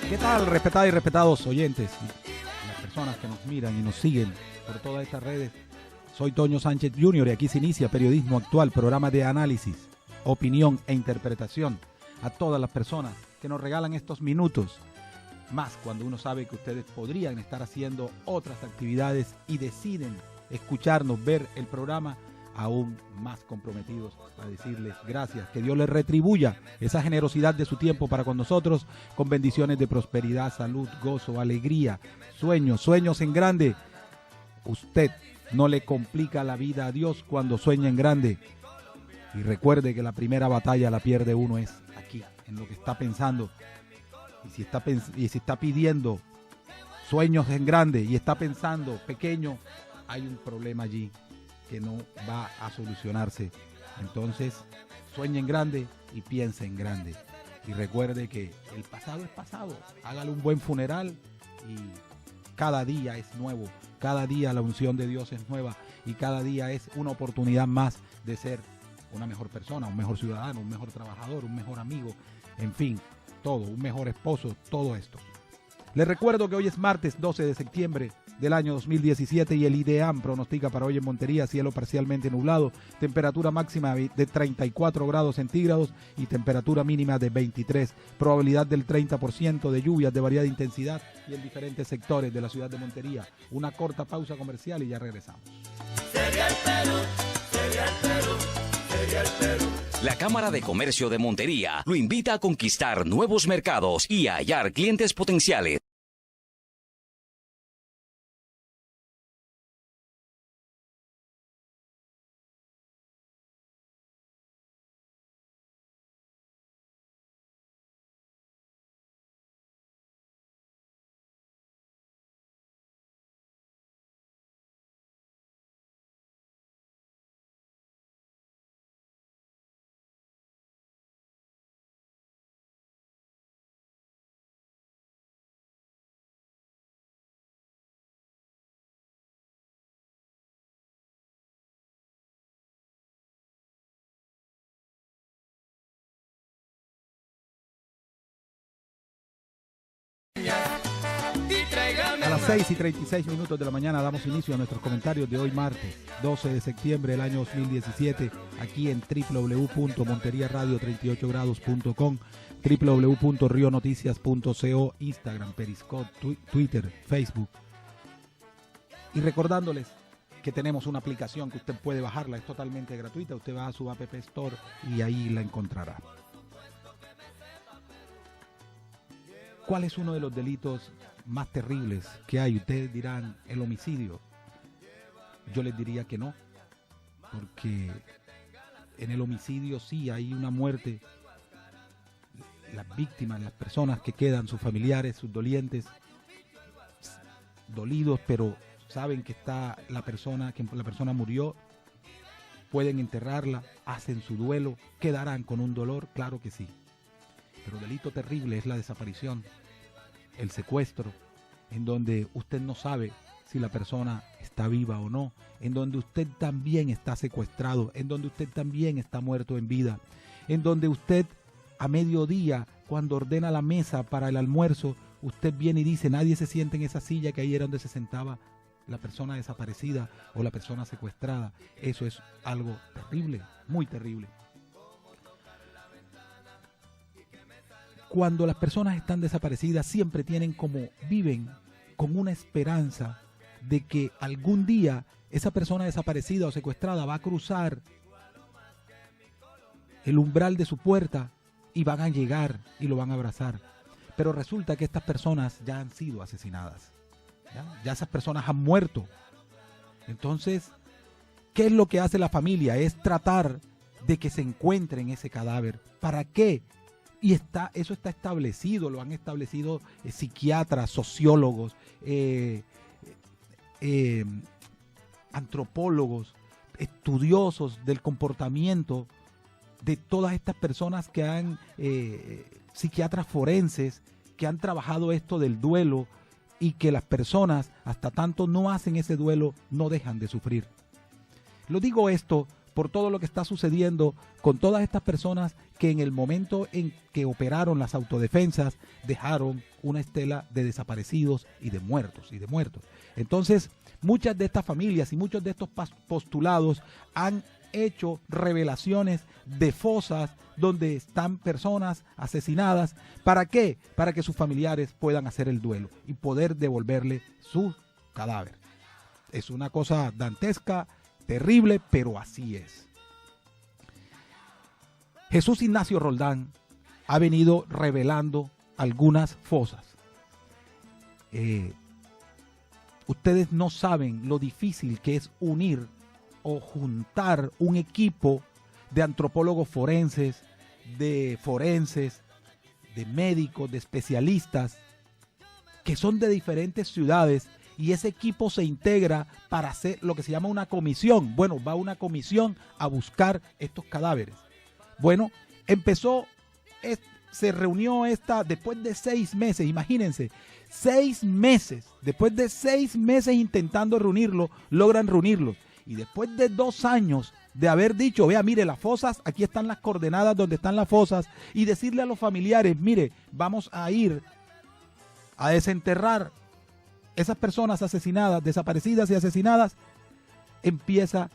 ¿Qué tal, respetadas y respetados oyentes? Las personas que nos miran y nos siguen por todas estas redes. Soy Toño Sánchez Jr. y aquí se inicia Periodismo Actual, programa de análisis, opinión e interpretación a todas las personas que nos regalan estos minutos. Más cuando uno sabe que ustedes podrían estar haciendo otras actividades y deciden escucharnos, ver el programa, aún más comprometidos a decirles gracias, que Dios les retribuya esa generosidad de su tiempo para con nosotros, con bendiciones de prosperidad, salud, gozo, alegría, sueños en grande. Usted no le complica la vida a Dios cuando sueña en grande. Y recuerde que la primera batalla la pierde uno es aquí, en lo que está pensando. Y si está pidiendo sueños en grande y está pensando pequeño, hay un problema allí que no va a solucionarse. Entonces, sueñe en grande y piense en grande. Y recuerde que el pasado es pasado. Hágale un buen funeral y cada día es nuevo. Cada día la unción de Dios es nueva y cada día es una oportunidad más de ser una mejor persona, un mejor ciudadano, un mejor trabajador, un mejor amigo, en fin, todo, un mejor esposo, todo esto. Les recuerdo que hoy es martes 12 de septiembre del año 2017 y el IDEAM pronostica para hoy en Montería cielo parcialmente nublado, temperatura máxima de 34 grados centígrados y temperatura mínima de 23, probabilidad del 30% de lluvias de variada intensidad y en diferentes sectores de la ciudad de Montería. Una corta pausa comercial y ya regresamos. Sería el Perú, sería el Perú, sería el Perú. La Cámara de Comercio de Montería lo invita a conquistar nuevos mercados y a hallar clientes potenciales. A las 6:36 de la mañana damos inicio a nuestros comentarios de hoy martes 12 de septiembre del año 2017 aquí en www.monteriaradio38grados.com, www.rionoticias.co, Instagram, Periscope, Twitter, Facebook. Y recordándoles que tenemos una aplicación que usted puede bajarla, es totalmente gratuita, usted va a su App Store y ahí la encontrará. ¿Cuál es uno de los delitos más terribles que hay? Ustedes dirán, el homicidio. Yo les diría que no, porque en el homicidio sí hay una muerte. Las víctimas, las personas que quedan, sus familiares, sus dolientes, dolidos, pero saben que está la persona murió, pueden enterrarla, hacen su duelo, quedarán con un dolor, claro que sí. Pero delito terrible es la desaparición, el secuestro, en donde usted no sabe si la persona está viva o no, en donde usted también está secuestrado, en donde usted también está muerto en vida, en donde usted a mediodía, cuando ordena la mesa para el almuerzo, usted viene y dice, nadie se siente en esa silla que ahí era donde se sentaba la persona desaparecida o la persona secuestrada. Eso es algo terrible, muy terrible. Cuando las personas están desaparecidas siempre viven con una esperanza de que algún día esa persona desaparecida o secuestrada va a cruzar el umbral de su puerta y van a llegar y lo van a abrazar. Pero resulta que estas personas ya han sido asesinadas. Ya esas personas han muerto. Entonces, ¿qué es lo que hace la familia? Es tratar de que se encuentren ese cadáver. ¿Para qué? Y eso está establecido, lo han establecido psiquiatras, sociólogos, antropólogos, estudiosos del comportamiento de todas estas personas que han, psiquiatras forenses, que han trabajado esto del duelo y que las personas, hasta tanto no hacen ese duelo, no dejan de sufrir. Lo digo esto por todo lo que está sucediendo con todas estas personas que en el momento en que operaron las autodefensas dejaron una estela de desaparecidos y de muertos Entonces, muchas de estas familias y muchos de estos postulados han hecho revelaciones de fosas donde están personas asesinadas. ¿Para qué? Para que sus familiares puedan hacer el duelo y poder devolverle su cadáver. Es una cosa dantesca, terrible, pero así es. Jesús Ignacio Roldán ha venido revelando algunas fosas. Ustedes no saben lo difícil que es unir o juntar un equipo de antropólogos forenses, de médicos, de especialistas, que son de diferentes ciudades, y ese equipo se integra para hacer lo que se llama una comisión. Bueno, va una comisión a buscar estos cadáveres. Bueno, se reunió después de 6 meses, imagínense, 6 meses, después de 6 meses intentando reunirlo, logran reunirlos. Y después de 2 años de haber dicho, vea, mire, las fosas, aquí están las coordenadas donde están las fosas, y decirle a los familiares, mire, vamos a ir a desenterrar esas personas asesinadas, desaparecidas y asesinadas, empieza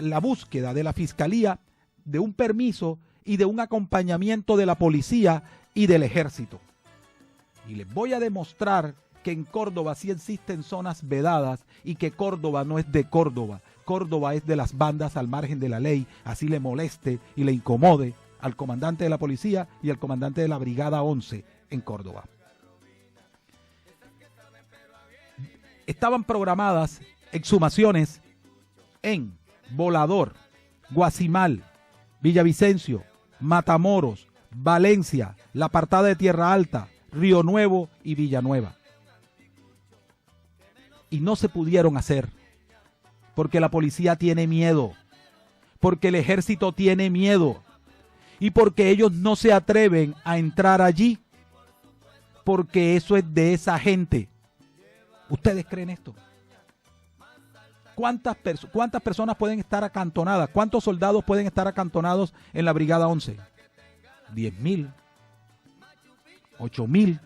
la búsqueda de la fiscalía de un permiso y de un acompañamiento de la policía y del ejército. Y les voy a demostrar que en Córdoba sí existen zonas vedadas y que Córdoba no es de Córdoba. Córdoba es de las bandas al margen de la ley, así le moleste y le incomode al comandante de la policía y al comandante de la Brigada 11 en Córdoba. Estaban programadas exhumaciones en Volador, Guasimal, Villavicencio, Matamoros, Valencia, La Apartada de Tierra Alta, Río Nuevo y Villanueva. Y no se pudieron hacer porque la policía tiene miedo, porque el ejército tiene miedo y porque ellos no se atreven a entrar allí, porque eso es de esa gente. ¿Ustedes creen esto? ¿Cuántas personas pueden estar acantonadas? ¿Cuántos soldados pueden estar acantonados en la Brigada 11? 10,000, 8,000.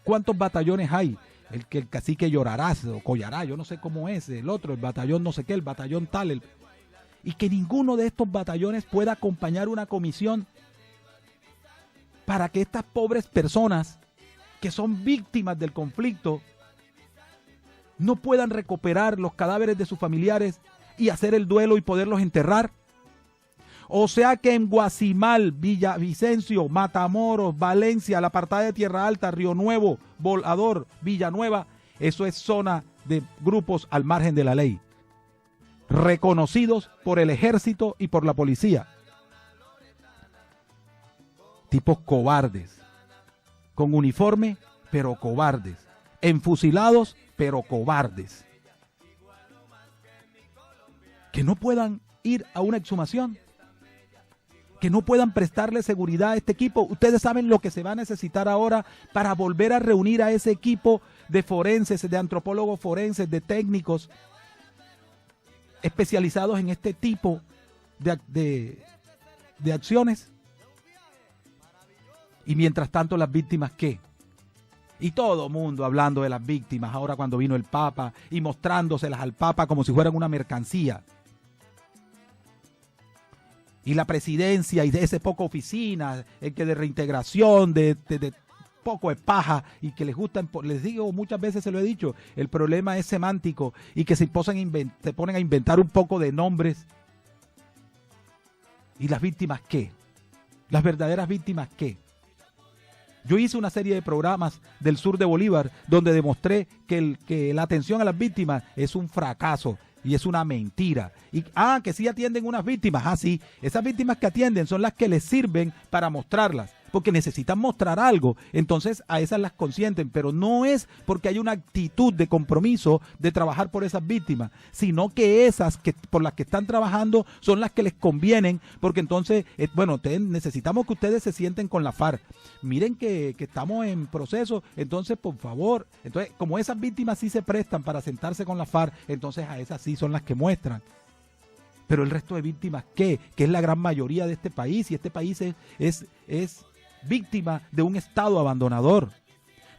¿Cuántos batallones hay? El cacique Llorarás o Collará, yo no sé cómo es, el otro, el batallón no sé qué, el batallón tal. Y que ninguno de estos batallones pueda acompañar una comisión para que estas pobres personas que son víctimas del conflicto no puedan recuperar los cadáveres de sus familiares y hacer el duelo y poderlos enterrar. O sea que en Guasimal, Villavicencio, Matamoros, Valencia, La Apartada de Tierra Alta, Río Nuevo, Volador, Villanueva, eso es zona de grupos al margen de la ley, reconocidos por el ejército y por la policía. Tipos cobardes, con uniforme, pero cobardes, enfusilados, pero cobardes, que no puedan ir a una exhumación, que no puedan prestarle seguridad a este equipo. Ustedes saben lo que se va a necesitar ahora para volver a reunir a ese equipo de forenses, de antropólogos forenses, de técnicos especializados en este tipo de acciones. Y mientras tanto, las víctimas, ¿qué? Y todo mundo hablando de las víctimas ahora cuando vino el Papa y mostrándoselas al Papa como si fueran una mercancía. Y la presidencia y de ese poco oficina, que de reintegración, de poco de paja y que les gustan, les digo, muchas veces se lo he dicho, el problema es semántico y que se ponen a inventar un poco de nombres. ¿Y las víctimas qué? ¿Las verdaderas víctimas qué? Yo hice una serie de programas del sur de Bolívar donde demostré que la atención a las víctimas es un fracaso y es una mentira. Y que sí atienden unas víctimas. Sí, esas víctimas que atienden son las que les sirven para mostrarlas. porque necesitan mostrar algo. Entonces a esas las consienten, pero no es porque hay una actitud de compromiso de trabajar por esas víctimas, sino que esas que por las que están trabajando son las que les convienen, porque entonces, necesitamos que ustedes se sienten con la FARC. Miren que estamos en proceso, entonces por favor, entonces como esas víctimas sí se prestan para sentarse con la FARC, entonces a esas sí son las que muestran. Pero el resto de víctimas, ¿qué? Que es la gran mayoría de este país, y este país es víctima de un Estado abandonador.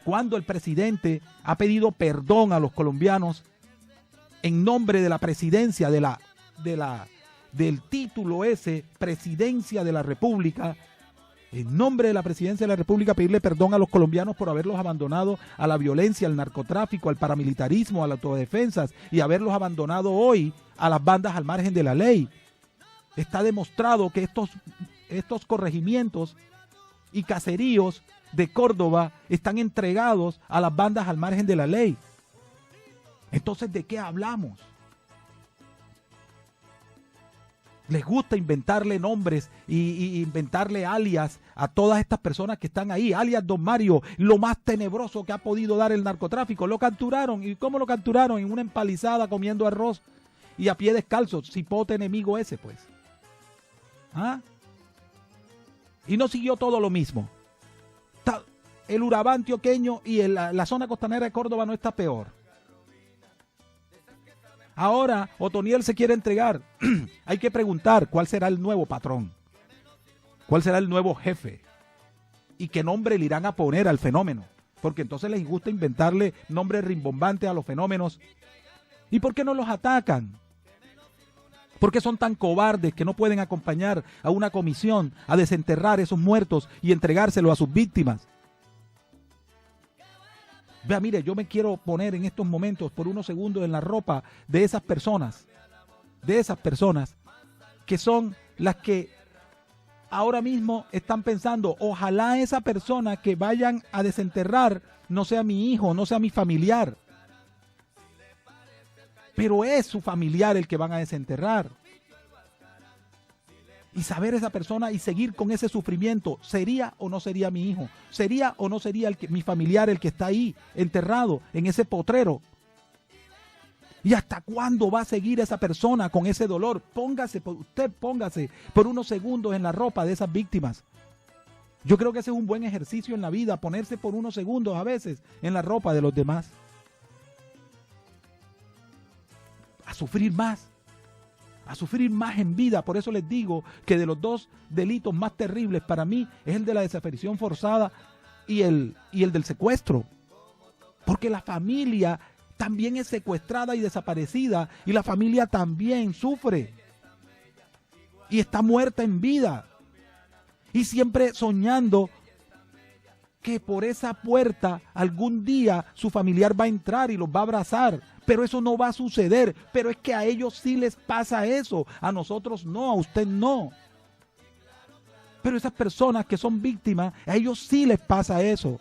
Cuando el presidente ha pedido perdón a los colombianos en nombre de la presidencia, del título ese, Presidencia de la República, en nombre de la Presidencia de la República, pedirle perdón a los colombianos por haberlos abandonado a la violencia, al narcotráfico, al paramilitarismo, a las autodefensas, y haberlos abandonado hoy a las bandas al margen de la ley. Está demostrado que estos corregimientos y caseríos de Córdoba están entregados a las bandas al margen de la ley. Entonces, ¿de qué hablamos? Les gusta inventarle nombres y inventarle alias a todas estas personas que están ahí. Alias Don Mario, lo más tenebroso que ha podido dar el narcotráfico. Lo capturaron. ¿Y cómo lo capturaron? En una empalizada comiendo arroz y a pie descalzo. Cipote enemigo ese, pues. ¿Ah? Y no siguió todo lo mismo. El Urabá antioqueño y la zona costanera de Córdoba no está peor. Ahora Otoniel se quiere entregar. Hay que preguntar cuál será el nuevo patrón, cuál será el nuevo jefe y qué nombre le irán a poner al fenómeno, porque entonces les gusta inventarle nombres rimbombantes a los fenómenos. ¿Y por qué no los atacan? ¿Por qué son tan cobardes que no pueden acompañar a una comisión a desenterrar esos muertos y entregárselos a sus víctimas? Vea, mire, yo me quiero poner en estos momentos por unos segundos en la ropa de esas personas que son las que ahora mismo están pensando, ojalá esa persona que vayan a desenterrar no sea mi hijo, no sea mi familiar, pero es su familiar el que van a desenterrar. Y saber esa persona y seguir con ese sufrimiento, ¿sería o no sería mi hijo? ¿Sería o no sería mi familiar el que está ahí enterrado en ese potrero? ¿Y hasta cuándo va a seguir esa persona con ese dolor? Usted póngase por unos segundos en la ropa de esas víctimas. Yo creo que ese es un buen ejercicio en la vida, ponerse por unos segundos a veces en la ropa de los demás. A sufrir más en vida. Por eso les digo que de los dos delitos más terribles para mí es el de la desaparición forzada y el del secuestro. Porque la familia también es secuestrada y desaparecida, y la familia también sufre y está muerta en vida, y siempre soñando que por esa puerta algún día su familiar va a entrar y los va a abrazar. Pero eso no va a suceder. Pero es que a ellos sí les pasa eso. A nosotros no, a usted no. Pero esas personas que son víctimas, a ellos sí les pasa eso.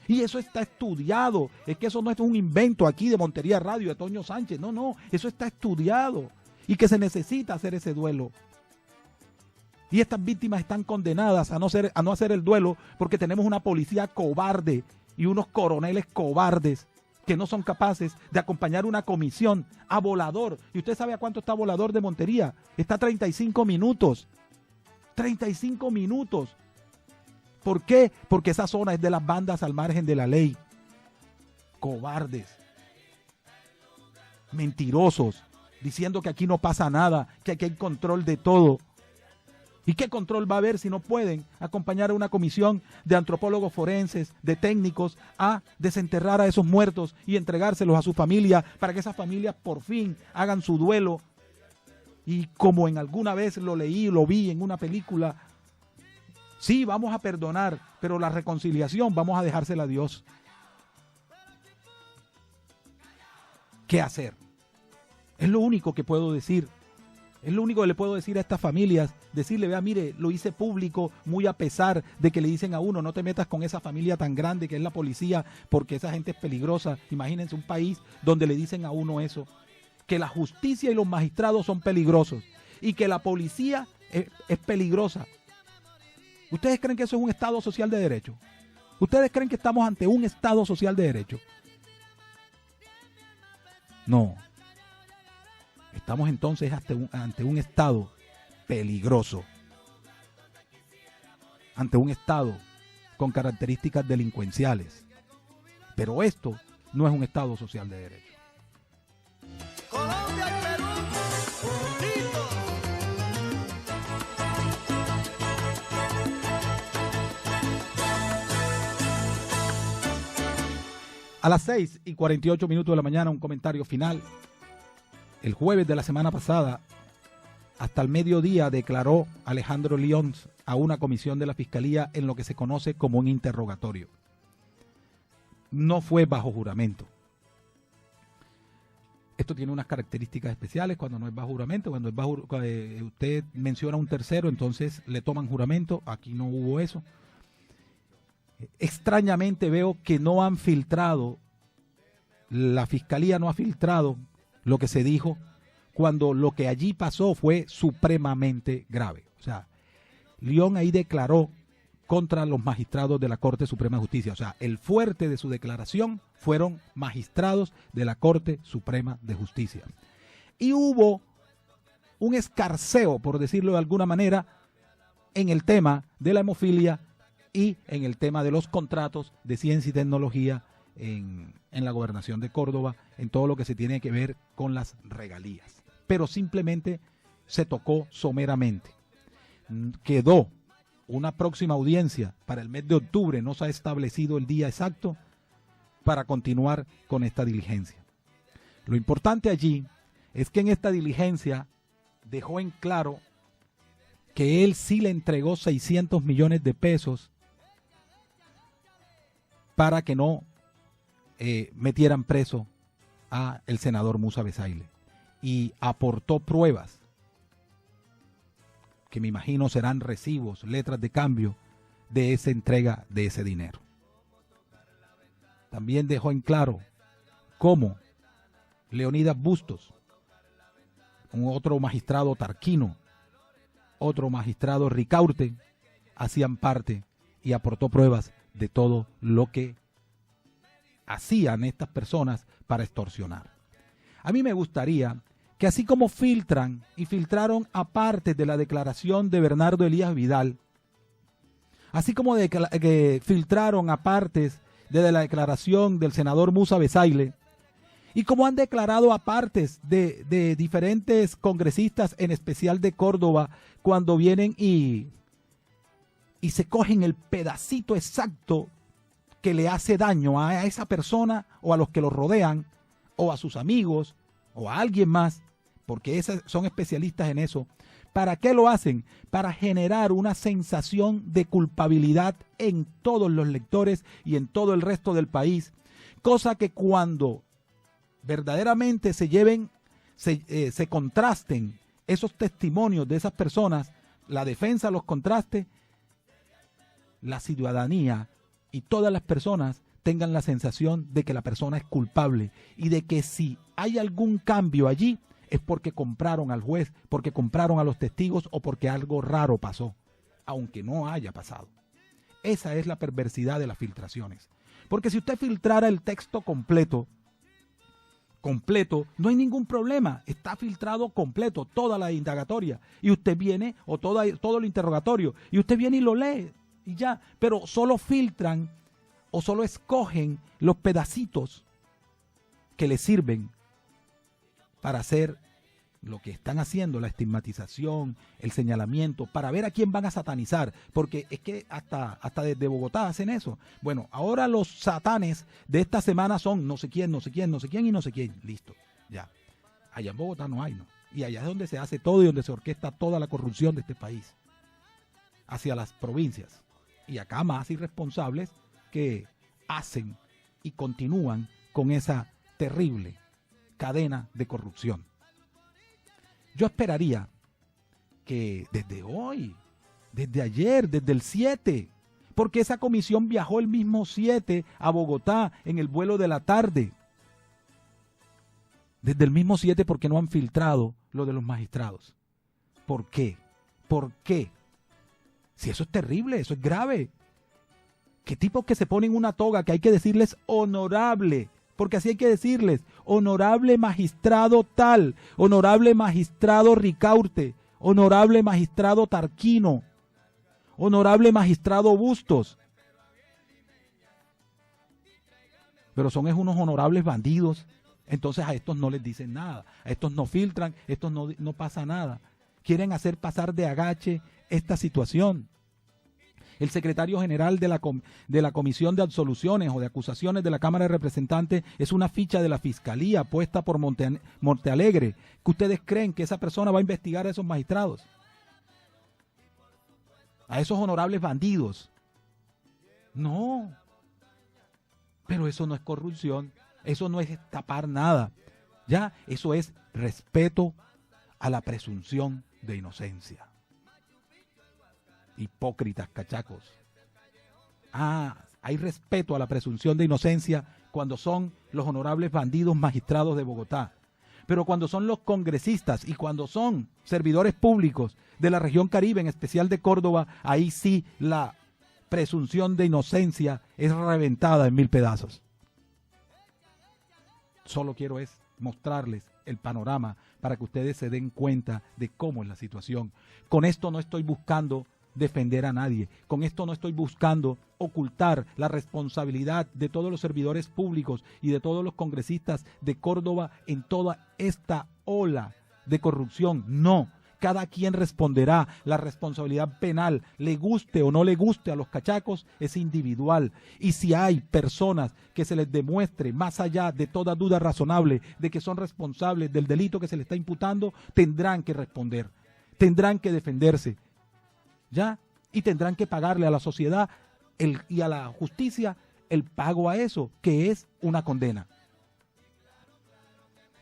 Y eso está estudiado. Es que eso no es un invento aquí de Montería Radio, de Toño Sánchez. No, eso está estudiado. Y que se necesita hacer ese duelo. Y estas víctimas están condenadas a no hacer el duelo, porque tenemos una policía cobarde y unos coroneles cobardes que no son capaces de acompañar una comisión a Volador. ¿Y usted sabe a cuánto está Volador de Montería? Está a 35 minutos. 35 minutos. ¿Por qué? Porque esa zona es de las bandas al margen de la ley. Cobardes. Mentirosos. Diciendo que aquí no pasa nada, que aquí hay control de todo. ¿Y qué control va a haber si no pueden acompañar a una comisión de antropólogos forenses, de técnicos, a desenterrar a esos muertos y entregárselos a su familia, para que esas familias por fin hagan su duelo? Y como en alguna vez lo vi en una película, sí, vamos a perdonar, pero la reconciliación vamos a dejársela a Dios. ¿Qué hacer? Es lo único que puedo decir. Es lo único que le puedo decir a estas familias, decirle, vea, mire, lo hice público, muy a pesar de que le dicen a uno, no te metas con esa familia tan grande que es la policía, porque esa gente es peligrosa. Imagínense un país donde le dicen a uno eso, que la justicia y los magistrados son peligrosos y que la policía es peligrosa. ¿Ustedes creen que eso es un Estado social de derecho? ¿Ustedes creen que estamos ante un Estado social de derecho? No. Estamos entonces ante un Estado peligroso. Ante un Estado con características delincuenciales. Pero esto no es un Estado social de derecho. Colombia y Perú, juntitos. A las 6:48 de la mañana, un comentario final. El jueves de la semana pasada, hasta el mediodía, declaró Alejandro Lyons a una comisión de la Fiscalía en lo que se conoce como un interrogatorio. No fue bajo juramento. Esto tiene unas características especiales cuando no es bajo juramento. Cuando es bajo, usted menciona a un tercero, entonces le toman juramento. Aquí no hubo eso. Extrañamente veo que no han filtrado, la Fiscalía no ha filtrado lo que se dijo cuando lo que allí pasó fue supremamente grave. O sea, Lyons ahí declaró contra los magistrados de la Corte Suprema de Justicia. O sea, el fuerte de su declaración fueron magistrados de la Corte Suprema de Justicia. Y hubo un escarceo, por decirlo de alguna manera, en el tema de la hemofilia y en el tema de los contratos de ciencia y tecnología en la gobernación de Córdoba, en todo lo que se tiene que ver con las regalías. Pero simplemente se tocó someramente. Quedó una próxima audiencia para el mes de octubre, no se ha establecido el día exacto para continuar con esta diligencia. Lo importante allí es que en esta diligencia dejó en claro que él sí le entregó 600 millones de pesos para que no metieran preso a el senador Musa Besaile, y aportó pruebas que me imagino serán recibos, letras de cambio de esa entrega de ese dinero. También dejó en claro cómo Leonidas Bustos, un otro magistrado Tarquino, otro magistrado Ricaurte, hacían parte y aportó pruebas de todo lo que hacían estas personas para extorsionar. A mí me gustaría que así como filtran y filtraron aparte de la declaración de Bernardo Elías Vidal, así como que filtraron apartes de la declaración del senador Musa Besaile, y como han declarado apartes de diferentes congresistas, en especial de Córdoba, cuando vienen y se cogen el pedacito exacto que le hace daño a esa persona o a los que lo rodean o a sus amigos o a alguien más, porque son especialistas en eso. ¿Para qué lo hacen? Para generar una sensación de culpabilidad en todos los lectores y en todo el resto del país, cosa que cuando verdaderamente se contrasten esos testimonios de esas personas, la defensa los contraste, la ciudadanía y todas las personas tengan la sensación de que la persona es culpable y de que si hay algún cambio allí es porque compraron al juez, porque compraron a los testigos o porque algo raro pasó, aunque no haya pasado. Esa es la perversidad de las filtraciones. Porque si usted filtrara el texto completo, no hay ningún problema, está filtrado completo, toda la indagatoria, y usted viene, o todo el interrogatorio, y usted viene y lo lee, y ya, pero solo filtran o solo escogen los pedacitos que les sirven para hacer lo que están haciendo, la estigmatización, el señalamiento, para ver a quién van a satanizar, porque es que hasta desde Bogotá hacen eso. Bueno, ahora los satanes de esta semana son no sé quién, no sé quién, no sé quién y no sé quién. Listo, ya. Allá en Bogotá no hay, ¿no? Y allá es donde se hace todo y donde se orquesta toda la corrupción de este país, hacia las provincias. Y acá más irresponsables que hacen y continúan con esa terrible cadena de corrupción. Yo esperaría que desde hoy, desde ayer, desde el 7, porque esa comisión viajó el mismo 7 a Bogotá en el vuelo de la tarde. Desde el mismo 7, porque no han filtrado lo de los magistrados. ¿Por qué? ¿Por qué? Si eso es terrible, eso es grave. ¿Qué tipos que se ponen una toga que hay que decirles honorable? Porque así hay que decirles, honorable magistrado tal, honorable magistrado Ricaurte, honorable magistrado Tarquino, honorable magistrado Bustos. Pero son unos honorables bandidos. Entonces a estos no les dicen nada, a estos no filtran, a estos no pasa nada. Quieren hacer pasar de agache esta situación. El secretario general de la Comisión de Absoluciones o de Acusaciones de la Cámara de Representantes es una ficha de la Fiscalía puesta por Montealegre. ¿Que ustedes creen que esa persona va a investigar a esos magistrados? A esos honorables bandidos. No. Pero eso no es corrupción, eso no es tapar nada. Ya, eso es respeto a la presunción de inocencia. Hipócritas, cachacos. Hay respeto a la presunción de inocencia cuando son los honorables bandidos magistrados de Bogotá. Pero cuando son los congresistas y cuando son servidores públicos de la región Caribe, en especial de Córdoba, ahí sí la presunción de inocencia es reventada en 1000 pedazos. Solo quiero es mostrarles el panorama para que ustedes se den cuenta de cómo es la situación. Con esto no estoy buscando defender a nadie. Con esto no estoy buscando ocultar la responsabilidad de todos los servidores públicos y de todos los congresistas de Córdoba en toda esta ola de corrupción. No, cada quien responderá. La responsabilidad penal, le guste o no le guste a los cachacos, es individual. Y si hay personas que se les demuestre, más allá de toda duda razonable, de que son responsables del delito que se les está imputando, tendrán que responder, tendrán que defenderse. ¿Ya? Y tendrán que pagarle a la sociedad y a la justicia el pago a eso, que es una condena.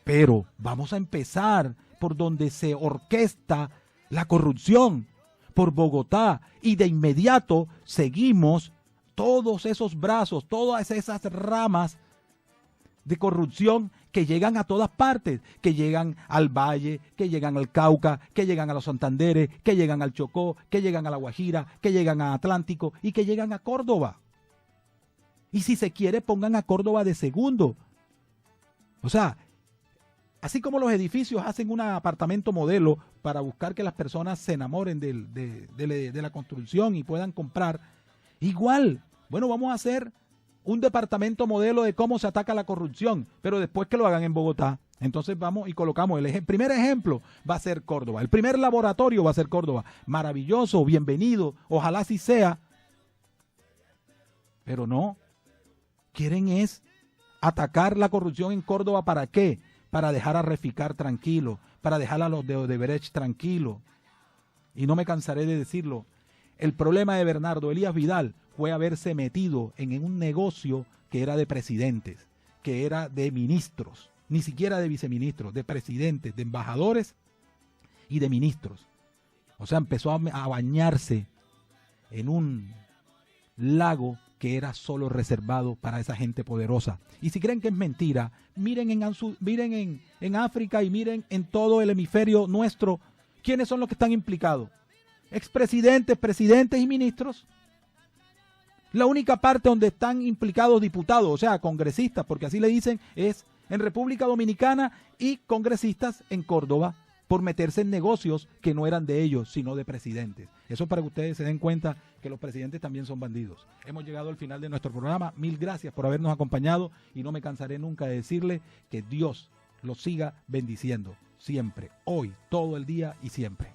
Pero vamos a empezar por donde se orquesta la corrupción, por Bogotá, y de inmediato seguimos todos esos brazos, todas esas ramas de corrupción que llegan a todas partes, que llegan al Valle, que llegan al Cauca, que llegan a los Santanderes, que llegan al Chocó, que llegan a la Guajira, que llegan a Atlántico y que llegan a Córdoba. Y si se quiere, pongan a Córdoba de segundo. O sea, así como los edificios hacen un apartamento modelo para buscar que las personas se enamoren de la construcción y puedan comprar, igual, bueno, vamos a hacer un departamento modelo de cómo se ataca la corrupción, pero después que lo hagan en Bogotá. Entonces vamos y colocamos el primer ejemplo va a ser Córdoba, el primer laboratorio va a ser Córdoba. Maravilloso, bienvenido, ojalá así sea. Pero no, quieren es atacar la corrupción en Córdoba. ¿Para qué? Para dejar a Reficar tranquilo, para dejar a los de Odebrecht tranquilo. Y no me cansaré de decirlo, el problema de Bernardo Elías Vidal fue haberse metido en un negocio que era de presidentes, que era de ministros, ni siquiera de viceministros, de presidentes, de embajadores y de ministros. O sea, empezó a bañarse en un lago que era solo reservado para esa gente poderosa. Y si creen que es mentira, miren en África y miren en todo el hemisferio nuestro, ¿quiénes son los que están implicados? Expresidentes, presidentes y ministros. La única parte donde están implicados diputados, o sea, congresistas, porque así le dicen, es en República Dominicana y congresistas en Córdoba por meterse en negocios que no eran de ellos, sino de presidentes. Eso es para que ustedes se den cuenta que los presidentes también son bandidos. Hemos llegado al final de nuestro programa. 1000 gracias por habernos acompañado y no me cansaré nunca de decirle que Dios los siga bendiciendo siempre, hoy, todo el día y siempre.